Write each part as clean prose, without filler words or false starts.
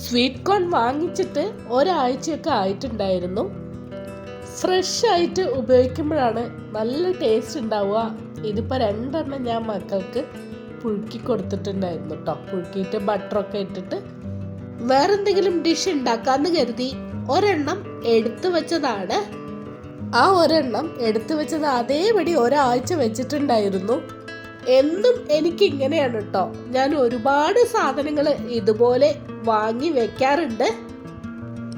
Sweet corn വാങ്ങിച്ചിട്ട് ഒരാഴ്ചയൊക്കെ ആയിട്ടുണ്ടായിരുന്നു. Fresh ആയിട്ട് ഉപയോഗിക്കുമ്പോഴാണ് നല്ല ടേസ്റ്റ് ഉണ്ടാവുക. ഇതിപ്പോൾ 2 എണ്ണം ഞാൻ മക്കൾക്ക് പുഴുക്കി കൊടുത്തിട്ടുണ്ടായിരുന്നു കേട്ടോ. പുഴുക്കിയിട്ട് ബട്ടറൊക്കെ ഇട്ടിട്ട് വേറെ എന്തെങ്കിലും ഡിഷ് ഉണ്ടാക്കാമെന്ന് കരുതി ഒരെണ്ണം എടുത്തു വെച്ചതാണ്. ആ ഒരെണ്ണം എടുത്തു വെച്ചത് അതേപടി ഒരാഴ്ച വെച്ചിട്ടുണ്ടായിരുന്നു. എന്നും എനിക്കിങ്ങനെയാണ് കേട്ടോ. ഞാൻ ഒരുപാട് സാധനങ്ങൾ ഇതുപോലെ വാങ്ങി വെക്കാറുണ്ട്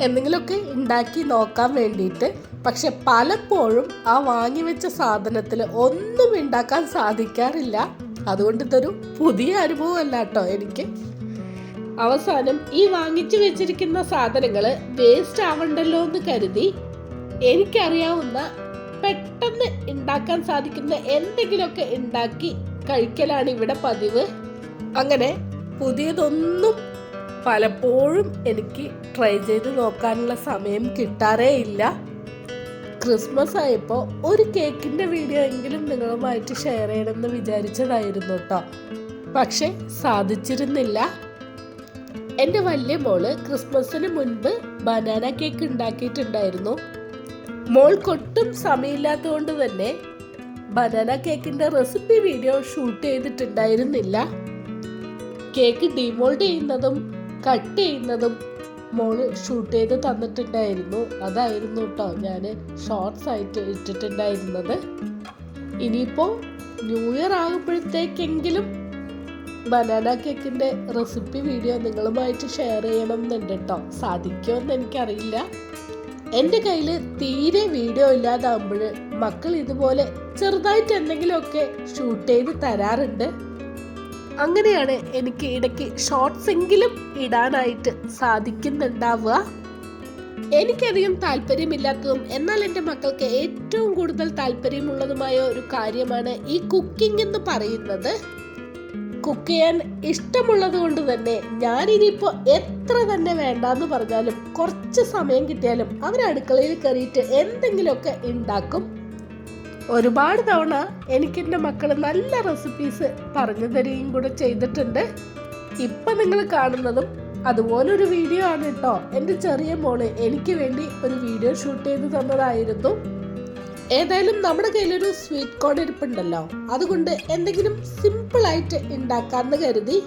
എന്തെങ്കിലുമൊക്കെ ഉണ്ടാക്കി നോക്കാൻ വേണ്ടിയിട്ട്. പക്ഷെ പലപ്പോഴും ആ വാങ്ങി വെച്ച സാധനത്തിൽ ഒന്നും ഉണ്ടാക്കാൻ സാധിക്കാറില്ല. അതുകൊണ്ട് ഇതൊരു പുതിയ അനുഭവമല്ല കേട്ടോ എനിക്ക്. അവസാനം ഈ വാങ്ങിച്ചു വെച്ചിരിക്കുന്ന സാധനങ്ങൾ വേസ്റ്റ് ആവണ്ടല്ലോ എന്ന് കരുതി എനിക്കറിയാവുന്ന പെട്ടെന്ന് ഉണ്ടാക്കാൻ സാധിക്കുന്ന എന്തെങ്കിലുമൊക്കെ ഉണ്ടാക്കി കഴിക്കലാണ് ഇവിടെ പതിവ്. അങ്ങനെ പുതിയതൊന്നും പലപ്പോഴും എനിക്ക് ട്രൈ ചെയ്ത് നോക്കാനുള്ള സമയം കിട്ടാറേ ഇല്ല. ക്രിസ്മസ് ആയപ്പോൾ ഒരു കേക്കിൻ്റെ വീഡിയോ എങ്കിലും നിങ്ങളുമായിട്ട് ഷെയർ ചെയ്യണമെന്ന് വിചാരിച്ചതായിരുന്നു കേട്ടോ. പക്ഷെ സാധിച്ചിരുന്നില്ല. എൻ്റെ വലിയ മോള് ക്രിസ്മസിന് മുൻപ് ബനാന കേക്ക് ഉണ്ടാക്കിയിട്ടുണ്ടായിരുന്നു. മോൾക്കൊട്ടും സമയമില്ലാത്തതുകൊണ്ട് തന്നെ ബനാന കേക്കിൻ്റെ റെസിപ്പി വീഡിയോ ഷൂട്ട് ചെയ്തിട്ടുണ്ടായിരുന്നില്ല. കേക്ക് ഡിമോൾഡ് ചെയ്യുന്നതും കട്ട് ചെയ്യുന്നതും മോള് ഷൂട്ട് ചെയ്ത് തന്നിട്ടുണ്ടായിരുന്നു. അതായിരുന്നു കേട്ടോ ഞാൻ ഷോർട്സ് ആയിട്ട് ഇട്ടിട്ടുണ്ടായിരുന്നത്. ഇനിയിപ്പോൾ ന്യൂ ഇയർ ആകുമ്പോഴത്തേക്കെങ്കിലും ബനാന കേക്കിൻ്റെ റെസിപ്പി വീഡിയോ നിങ്ങളുമായിട്ട് ഷെയർ ചെയ്യണം എന്നുണ്ട് കേട്ടോ. സാധിക്കുമെന്ന് എനിക്കറിയില്ല. എൻ്റെ കയ്യിൽ തീരെ വീഡിയോ ഇല്ലാതാകുമ്പോൾ മക്കൾ ഇതുപോലെ ചെറുതായിട്ട് എന്തെങ്കിലുമൊക്കെ ഷൂട്ട് ചെയ്ത് തരാറുണ്ട്. അങ്ങനെയാണ് എനിക്ക് ഇടയ്ക്ക് ഷോർട്സ് എങ്കിലും ഇടാനായിട്ട് സാധിക്കുന്നുണ്ടാവുക. എനിക്കധികം താല്പര്യമില്ലാത്തതും എന്നാൽ എൻ്റെ മക്കൾക്ക് ഏറ്റവും കൂടുതൽ താല്പര്യമുള്ളതുമായ ഒരു കാര്യമാണ് ഈ കുക്കിംഗ് എന്ന് പറയുന്നത്. കുക്ക് ചെയ്യാൻ ഇഷ്ടമുള്ളത് കൊണ്ട് തന്നെ ഞാനിനിയിപ്പോൾ എത്ര തന്നെ വേണ്ടാന്ന് പറഞ്ഞാലും കുറച്ച് സമയം കിട്ടിയാലും അവർ അടുക്കളയിൽ കയറിയിട്ട് എന്തെങ്കിലുമൊക്കെ ഉണ്ടാക്കും. ഒരുപാട് തവണ എനിക്കെൻ്റെ മക്കൾ നല്ല റെസിപ്പീസ് പറഞ്ഞു തരികയും കൂടെ ചെയ്തിട്ടുണ്ട്. ഇപ്പം നിങ്ങൾ കാണുന്നതും അതുപോലൊരു വീഡിയോ ആണ് കേട്ടോ. എൻ്റെ ചെറിയ മോള് എനിക്ക് വേണ്ടി ഒരു വീഡിയോ ഷൂട്ട് ചെയ്ത് തന്നതായിരുന്നു. ഏതായാലും നമ്മുടെ കയ്യിലൊരു സ്വീറ്റ് കോൺ ഇരിപ്പുണ്ടല്ലോ, അതുകൊണ്ട് എന്തെങ്കിലും സിമ്പിളായിട്ട് ഉണ്ടാക്കാമെന്ന് കരുതി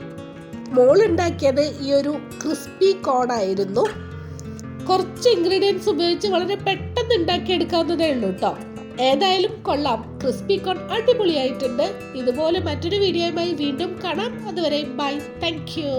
മോൾ ഉണ്ടാക്കിയത് ഈ ഒരു ക്രിസ്പി കോൺ ആയിരുന്നു. കുറച്ച് ഇൻഗ്രീഡിയൻസ് ഉപയോഗിച്ച് വളരെ പെട്ടെന്ന് ഉണ്ടാക്കിയെടുക്കാവുന്നതേ ഉള്ളൂ കേട്ടോ. ഏതായാലും കൊള്ളാം, ക്രിസ്പി കോൺ അടിപൊളിയായിട്ടുണ്ട്. ഇതുപോലെ മറ്റൊരു വീഡിയോയുമായി വീണ്ടും കാണാം. അതുവരെ ബൈ, താങ്ക് യു.